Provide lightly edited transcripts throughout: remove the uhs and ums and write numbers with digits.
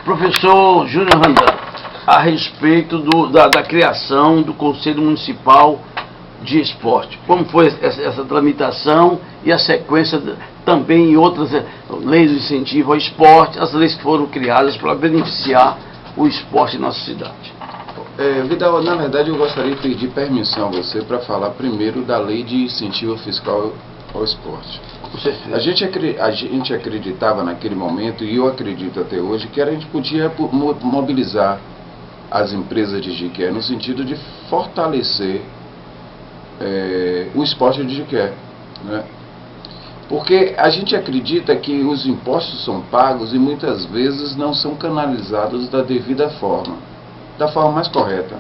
Professor Júnior Randall, a respeito da criação do Conselho Municipal de Esporte. Como foi essa tramitação e a sequência também em outras leis de incentivo ao esporte, as leis que foram criadas para beneficiar o esporte em nossa cidade? Vidal, na verdade eu gostaria de pedir permissão a você para falar primeiro da lei de incentivo fiscal ao esporte. A gente acreditava naquele momento, e eu acredito até hoje, que a gente podia mobilizar as empresas de Jiqué no sentido de fortalecer o esporte de Jiqué, né? Porque a gente acredita que os impostos são pagos e muitas vezes não são canalizados da devida forma, da forma mais correta.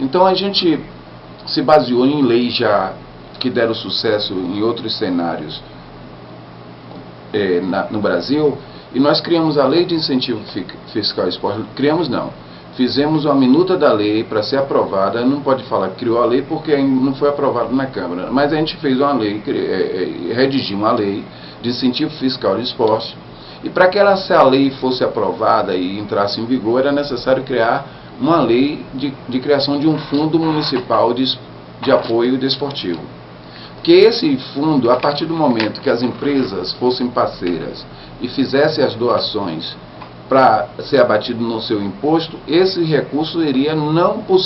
Então a gente se baseou em leis já que deram sucesso em outros cenários no Brasil, e nós criamos a lei de incentivo fiscal ao esporte. Criamos não, fizemos uma minuta da lei para ser aprovada. Não pode falar que criou a lei porque não foi aprovado na Câmara, mas a gente fez uma lei, redigiu uma lei de incentivo fiscal ao esporte, e para que essa lei fosse aprovada e entrasse em vigor, era necessário criar uma lei de criação de um fundo municipal de apoio desportivo. Que esse fundo, a partir do momento que as empresas fossem parceiras e fizessem as doações para ser abatido no seu imposto, esse recurso iria não para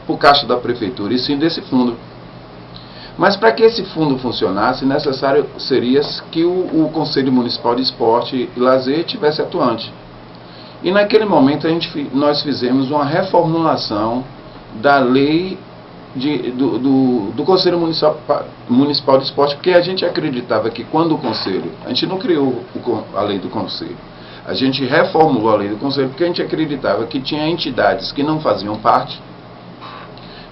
o caixa da prefeitura, e sim desse fundo. Mas para que esse fundo funcionasse, necessário seria que o Conselho Municipal de Esporte e Lazer estivesse atuante. E naquele momento nós fizemos uma reformulação da lei do Conselho Municipal de Esporte, porque a gente acreditava que quando o Conselho, a gente não criou a lei do Conselho, a gente reformulou a lei do Conselho porque a gente acreditava que tinha entidades que não faziam parte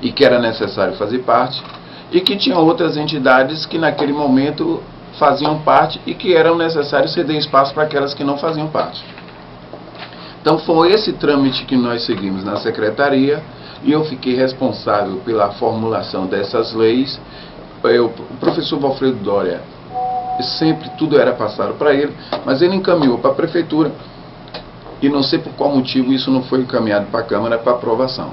e que era necessário fazer parte, e que tinha outras entidades que naquele momento faziam parte e que eram necessário ceder espaço para aquelas que não faziam parte. Então foi esse trâmite que nós seguimos na secretaria, e eu fiquei responsável pela formulação dessas leis. O professor Valfredo Doria, sempre tudo era passado para ele, mas ele encaminhou para a prefeitura, e não sei por qual motivo isso não foi encaminhado para a Câmara para aprovação.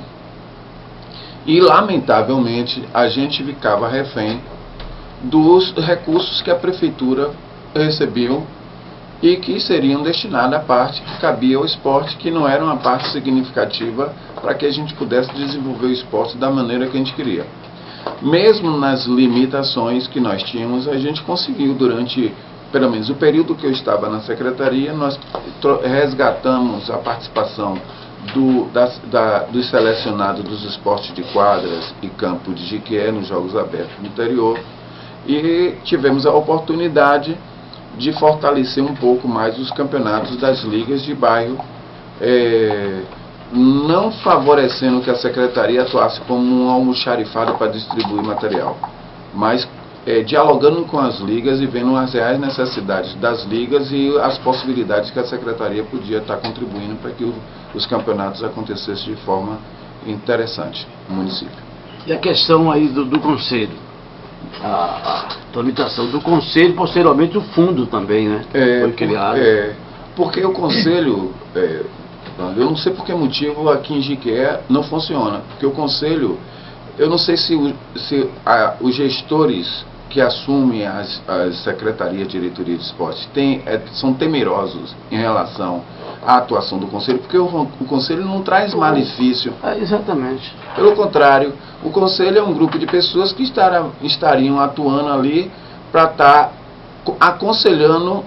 E lamentavelmente a gente ficava refém dos recursos que a prefeitura recebeu e que seriam destinados à parte que cabia ao esporte, que não era uma parte significativa para que a gente pudesse desenvolver o esporte da maneira que a gente queria. Mesmo nas limitações que nós tínhamos, a gente conseguiu, durante pelo menos o período que eu estava na secretaria, nós resgatamos a participação dos selecionados dos esportes de quadras e campo de Jiqué nos Jogos Abertos do interior, e tivemos a oportunidade de fortalecer um pouco mais os campeonatos das ligas de bairro, não favorecendo que a secretaria atuasse como um almoxarifado para distribuir material, mas dialogando com as ligas e vendo as reais necessidades das ligas e as possibilidades que a secretaria podia estar contribuindo para que os campeonatos acontecessem de forma interessante no município. E a questão aí do conselho? A tramitação do conselho, posteriormente o fundo também, né? Foi criado. Porque o conselho, eu não sei por que motivo aqui em Jiqué não funciona, porque o conselho, eu não sei se os gestores que assumem as secretarias de diretoria de esporte são temerosos em relação à atuação do conselho, porque o conselho não traz malefício. Exatamente. Pelo contrário, o conselho é um grupo de pessoas que estariam atuando ali para estar aconselhando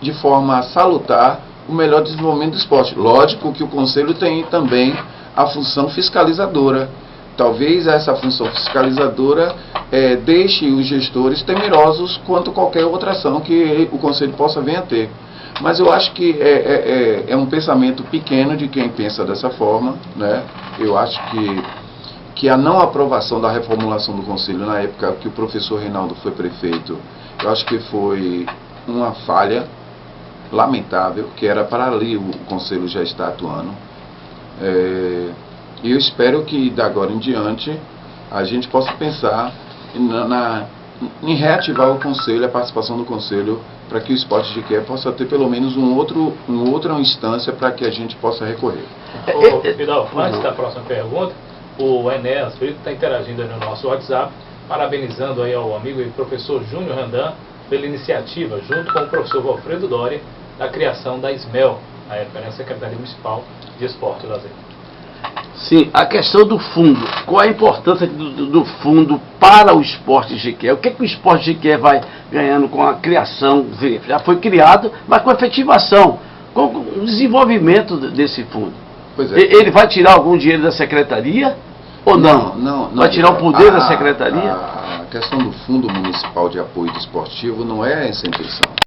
de forma salutar o melhor desenvolvimento do esporte. Lógico que o conselho tem também a função fiscalizadora. Talvez essa função fiscalizadora deixe os gestores temerosos quanto a qualquer outra ação que o conselho possa vir a ter. Mas eu acho que é um pensamento pequeno de quem pensa dessa forma, né? Eu acho que a não aprovação da reformulação do conselho na época que o professor Reinaldo foi prefeito, eu acho que foi uma falha lamentável, que era para ali o conselho já está atuando. E eu espero que, da agora em diante, a gente possa pensar em reativar o conselho, a participação do conselho, para que o esporte de Jequié possa ter pelo menos uma outra instância para que a gente possa recorrer. Ô, Vidal, antes da próxima pergunta, o Enéas Brito está interagindo aí no nosso WhatsApp, parabenizando aí ao amigo e professor Júnior Randan pela iniciativa, junto com o professor Valfredo Doria, da criação da SMEL, a referência Secretaria Municipal de Esporte e Lazer. Sim, a questão do fundo. Qual a importância do fundo para o esporte de Jequié? O que o esporte de Jequié vai ganhando com a criação? Já foi criado, mas com a efetivação, com o desenvolvimento desse fundo. Pois é. Ele vai tirar algum dinheiro da secretaria ou não? Não. Vai tirar o poder da secretaria? A questão do Fundo Municipal de Apoio Desportivo não é essa a intenção.